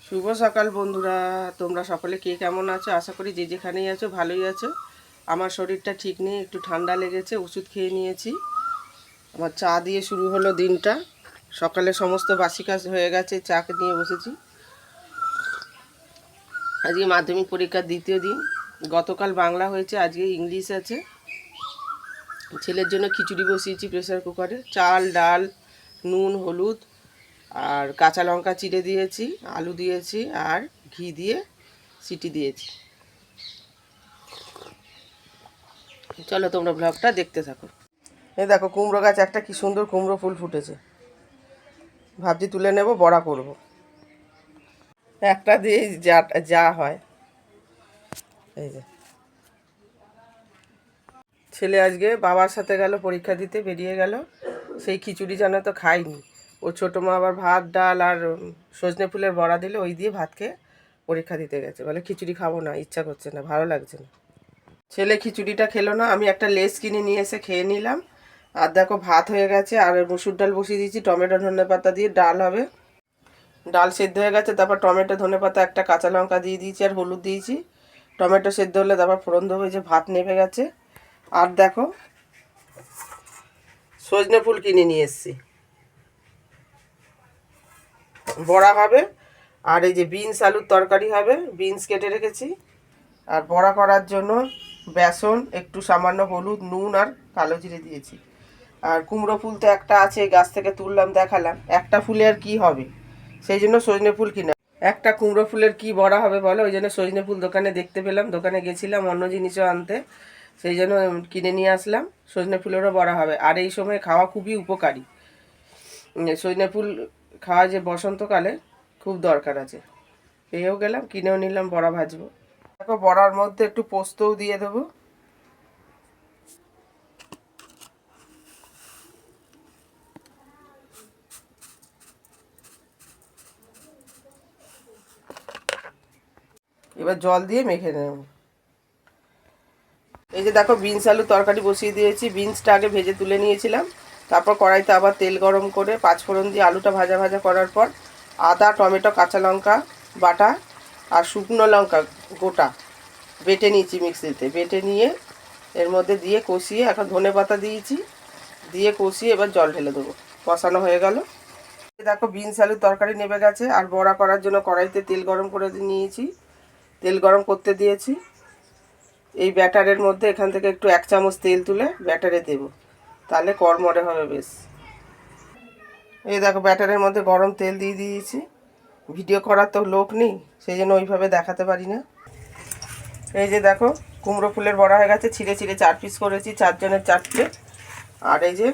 শুভ সকাল বন্ধুরা, তোমরা সকলে কে কেমন আছো? আশা করি যে যেখানেই আছো ভালোই আছো। আমার শরীরটা ঠিক নেই, একটু ঠান্ডা লেগেছে, ওষুধ খেয়ে নিয়েছি। আমার চা দিয়ে শুরু হলো দিনটা। সকালে সমস্ত বাসি কাজ হয়ে গেছে, চা নিয়ে বসেছি। আজকে মাধ্যমিক পরীক্ষার দ্বিতীয় দিন। গতকাল বাংলা হয়েছে, আজকে ইংলিশ আছে। ছেলের জন্য খিচুড়ি বসিয়েছি প্রেসার কুকারে। চাল, ডাল, নুন, হলুদ আর কাঁচা লঙ্কা চিড়ে দিয়েছি, আলু দিয়েছি আর ঘি দিয়ে সিটি দিয়েছি। চলো তোমরা ব্লগটা দেখতে থাকো। এই দেখো কুমড়ো গাছ, একটা কি সুন্দর কুমড়ো ফুল ফুটেছে। ভাবছি তুলে নেব, বড়া করব। একটা দিয়ে যা যা হয়। এই যে ছেলে আজকে বাবার সাথে গেল পরীক্ষা দিতে, বেরিয়ে গেল। সেই খিচুড়ি যেন তো খাইনি। ও ছোটো মা আবার ভাত, ডাল আর সজনে ফুলের বড়া দিলে ওই দিয়ে ভাত খেয়ে পরীক্ষা দিতে গেছে। বলে খিচুড়ি খাবো না, ইচ্ছা করছে না, ভালো লাগছে না। ছেলে খিচুড়িটা খেলো না, আমি একটা লেস কিনে নিয়ে এসে খেয়ে নিলাম। আর দেখো ভাত হয়ে গেছে, আর মুসুর ডাল বসিয়ে দিয়েছি, টমেটো ধনেপাতা দিয়ে ডাল হবে। ডাল সেদ্ধ হয়ে গেছে, তারপর টমেটো ধনেপাতা একটা কাঁচা লঙ্কা দিয়ে দিয়েছি আর হলুদ দিয়েছি। টমেটো সেদ্ধ হলে তারপর ফোড়ন দেবো। যে ভাত নেমে গেছে। আর দেখো সজনে ফুল কিনে নিয়ে এসেছি, বড়া হবে। আর এই যে বিনস আলুর তরকারি হবে, বিনস কেটে রেখেছি। আর বড়া করার জন্য বেসন, একটু সামান্য হলুদ, নুন আর কালো জিরে দিয়েছি। আর কুমড়ো ফুল তো একটা আছে, গাছ থেকে তুললাম, দেখালাম। একটা ফুলে আর কি হবে, সেই জন্য সজনে ফুল কিনা। একটা কুমড়ো ফুলের কি বড়া হবে বলো, ওই জন্য সজনে ফুল দোকানে দেখতে পেলাম, দোকানে গেছিলাম অন্য জিনিসও আনতে, সেই জন্য কিনে নিয়ে আসলাম। সজনে ফুলেরও বড়া হবে। আর এই সময় খাওয়া খুবই উপকারী। সজনে ফুল খাওয়া যে বসন্তকালে খুব দরকার আছে। পেয়েও গেলাম, কিনেও নিলাম, বড়া ভাজবো। দেখো বড়ার মধ্যে একটু পোস্তও দিয়ে দেবো। এবার জল দিয়ে মেখে নেব। এই যে দেখো বিনস আলু তরকারি বসিয়ে দিয়েছি। বিনসটা আগে ভেজে তুলে নিয়েছিলাম, তারপর কড়াইতে আবার তেল গরম করে পাঁচফোড়ন দিয়ে আলুটা ভাজা ভাজা করার পর আদা, টমেটো, কাঁচা লঙ্কা বাটা আর শুকনো লঙ্কা গোটা বেটে নিয়েছি মিক্সিতে। বেটে নিয়ে এর মধ্যে দিয়ে কষিয়ে, এখন ধনে পাতা দিয়েছি, দিয়ে কষিয়ে এবার জল ঢেলে দেবো। কষানো হয়ে গেল। দেখো বিনস আলুর তরকারি নেমে গেছে। আর বড়া করার জন্য কড়াইতে তেল গরম করে নিয়েছি, তেল গরম করতে দিয়েছি। এই ব্যাটারের মধ্যে এখান থেকে একটু 1 চামচ তেল তুলে ব্যাটারে দেব, তাহলে কড়মড়ে হবে বেশ। এই দেখো ব্যাটারের মধ্যে গরম তেল দিয়ে দিয়েছি। ভিডিও করার তো লোক নেই, সেই জন্য ওইভাবে দেখাতে পারি না। এই যে দেখো কুমড়ো ফুলের বড়া হয়ে গেছে, ছিঁড়ে ছিঁড়ে 4 পিস করেছি, 4 জনের 4টে। আর এই যে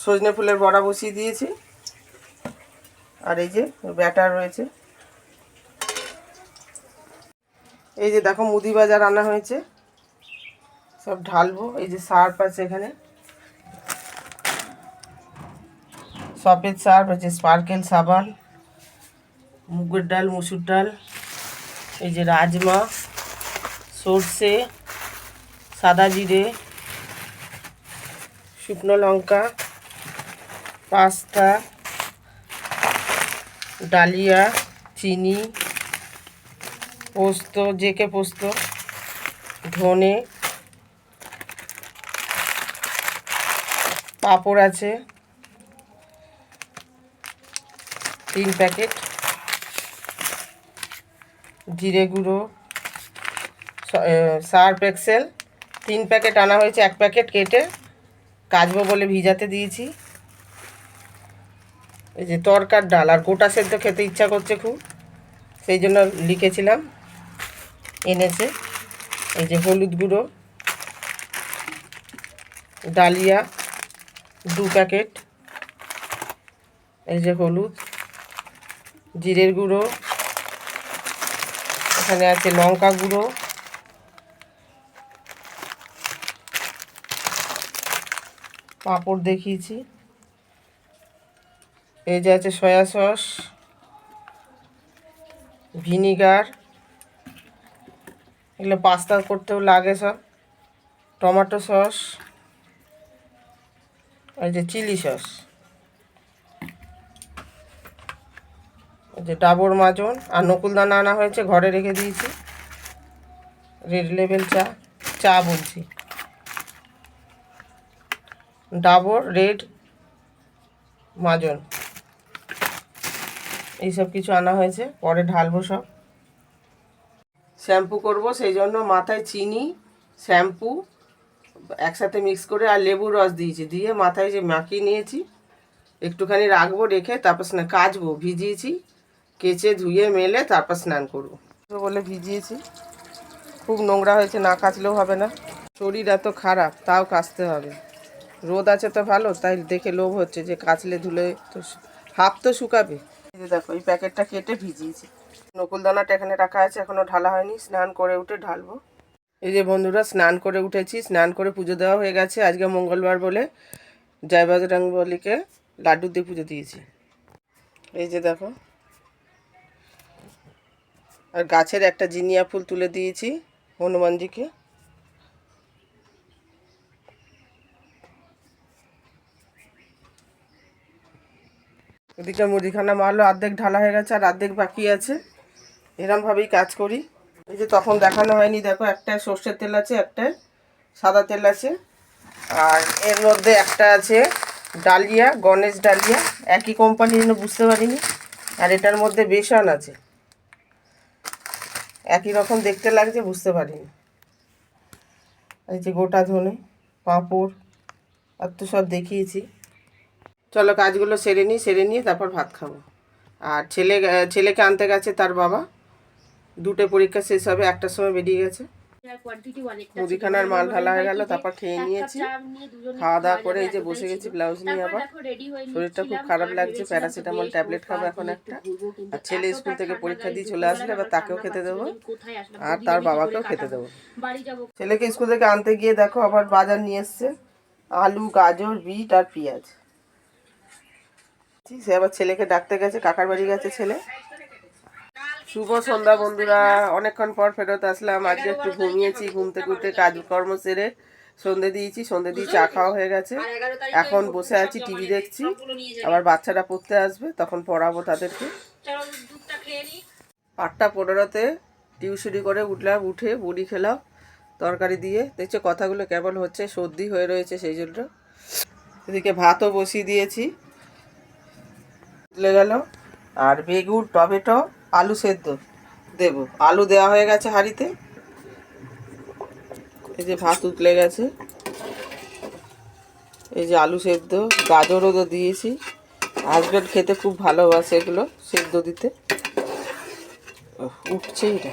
সজনে ফুলের বড়া বসিয়ে দিয়েছি। আর এই যে ব্যাটার রয়েছে। এই যে দেখো মুদি বাজার আনা হয়েছে, সব ঢালবো। এই যে সার্ফ আছে এখানে, সফেদ সার্ফ আছে, স্পার্কেল সাবান, মুগের ডাল, মুসুর ডাল, এই যে রাজমা, সর্ষে, সাদা জিরে, শুকনো লঙ্কা, পাস্তা, ডালিয়া, চিনি, পোস্ত, জেকে পোস্ত, ধনে, পাঁপড় আছে 3 প্যাকেট, জিরে গুঁড়ো, সার্ফ এক্সেল 3 প্যাকেট আনা হয়েছে, 1 প্যাকেট কেটে কাচবো বলে ভিজাতে দিয়েছি। এই যে তরকার ডাল, আর গোটা সেদ্ধ খেতে ইচ্ছা করছে খুব, সেই জন্য লিখেছিলাম, এনেছে। এই যে হলুদ গুঁড়ো, ডালিয়া 2 প্যাকেট, এই যে হলুদ, জিরের গুঁড়ো, এখানে আছে লঙ্কা গুঁড়ো, পাঁপড় দেখিয়েছি, এই যে আছে সয়া সস, ভিনিগার, এগুলো পাস্তা করতেও লাগে সব, টমেটো সস, এই যে চিলি সস, যে ডাবর মাজন আর নকুলদানা আনা হয়েছে, ঘরে রেখে দিয়েছি। রেড লেবেল চা, চা বলছি, ডাবর রেড মাজন, এইসব কিছু আনা হয়েছে, পরে ঢালবো সব। শ্যাম্পু করব, সেই জন্য মাথায় চিনি, শ্যাম্পু একসাথে মিক্স করে আর লেবুর রস দিয়েছি, দিয়ে মাথায় যে মাখিয়ে নিয়েছি, একটুখানি রাখবো, রেখে তারপর স্নান কাচবো, ভিজিয়েছি, কেচে ধুয়ে মেলে তারপর স্নান করবো বলে ভিজিয়েছি। খুব নোংরা হয়েছে, না কাচলেও হবে না। শরীর এত খারাপ তাও কাচতে হবে। রোদ আছে তো ভালো, তাই দেখে লোভ হচ্ছে যে কাচলে ধুলে তো হাফ তো শুকাবে। এই যে দেখো, এই প্যাকেটটা কেটে ভিজিয়েছি। নকুলদানাটা এখানে রাখা আছে, এখনও ঢালা হয়নি, স্নান করে উঠে ঢালবো। এই যে বন্ধুরা, স্নান করে উঠেছি, স্নান করে পুজো দেওয়া হয়ে গেছে। আজকে মঙ্গলবার বলে জয় বজরংবলীকে লাড্ডু দিয়ে পুজো দিয়েছি। এই যে দেখো, আর গাছের একটা জিনিয়া ফুল তুলে দিয়েছি হনুমানজিকে। এদিকে মুদিখানা মালও অর্ধেক ঢালা হয়ে গেছে, আর অর্ধেক বাকি আছে। এরমভাবেই কাজ করি। এই যে তখন দেখানো হয়নি, দেখো একটা সর্ষের তেল আছে, একটা সাদা তেল আছে, আর এর মধ্যে একটা আছে ডালিয়া, গণেশ ডালিয়া, একই কোম্পানির জন্য বুঝতে পারিনি। আর এটার মধ্যে বেসন আছে, একই রকম দেখতে লাগছে, বুঝতে পারিনি। এই যে গোটা ধনে, পাঁপড়, আর তো সব দেখিয়েছি। চলো কাজগুলো সেরে নিই, সেরে নিয়ে তারপর ভাত খাবো। আর ছেলেকে আনতে গেছে তার বাবা, দুটো পরীক্ষা শেষ হবে, একটার সময় বেরিয়ে গেছে। মুদিখানার মাল ঢালা হয়ে গেল, তারপর খেয়ে নিয়েছি। খাওয়া দাওয়া করে এই যে বসে গেছি ব্লাউজ নিয়ে। আবার শরীরটা খুব খারাপ লাগছে, প্যারাসিটামল ট্যাবলেট খাবো এখন একটা। আর ছেলে স্কুল থেকে পরীক্ষা দিয়ে চলে আসলে এবার তাকেও খেতে দেবো, আর তার বাবাকেও খেতে দেবো। ছেলেকে স্কুল থেকে আনতে গিয়ে দেখো আবার বাজার নিয়ে এসছে, আলু, গাজর, বিট আর পেঁয়াজ। সে আবার ছেলেকে ডাকতে গেছে, কাকার বাড়ি গেছে ছেলে। শুভ সন্ধ্যা বন্ধুরা, অনেকক্ষণ পর ফেরত আসলাম। আজকে একটু ঘুমিয়েছি, ঘুম থেকে উঠে কাজকর্ম সেরে সন্ধে দিয়েছি, সন্ধে দিয়ে চা খাওয়া হয়ে গেছে। এখন বসে আছি, টিভি দেখছি। আবার বাচ্চারা পড়তে আসবে, তখন পড়াবো তাদেরকে। 8:15-তে টিউশনি করে উঠলাম, উঠে মুড়ি খেলাম তরকারি দিয়ে। দেখছো কথাগুলো কেমন হচ্ছে, সর্দি হয়ে রয়েছে সেই জন্য। এদিকে ভাতও বসিয়ে দিয়েছি, তুলে গেল। আর বেগুন, টমেটো, আলু সেদ্ধ দেব, আলু দেওয়া হয়ে গেছে হাঁড়িতে। এই যে ভাত উতলে গেছে, এই যে আলু সেদ্ধ, গাজরও তো দিয়েছি। হাজব্যান্ড খেতে খুব ভালোবাসে এগুলো সেদ্ধ দিতে। উঠছে এটা,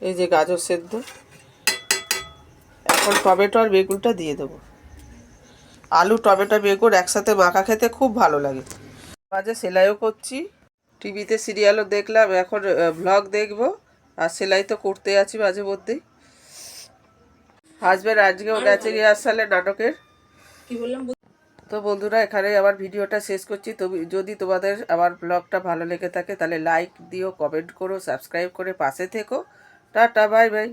এই যে গাজর সেদ্ধ। এখন টমেটো আর বেগুনটা দিয়ে দেবো। আলু, টমেটো, বেগুন একসাথে মাখা খেতে খুব ভালো লাগে। মাঝে সেলাইও করছি, টিভিতে সিরিয়ালও দেখলাম, এখন ব্লগ দেখবো। আর সেলাই তো করতে আছি মাঝে মধ্যেই। হাজব্যান্ড আজকেও গেছে রিহার্সালে নাটকের। তো বন্ধুরা, এখানে আমার ভিডিওটা শেষ করছি। তো যদি তোমাদের আমার ব্লগটা ভালো লেগে থাকে তাহলে লাইক দিও, কমেন্ট করো, সাবস্ক্রাইব করে পাশে থেকো। Tata, bye bye.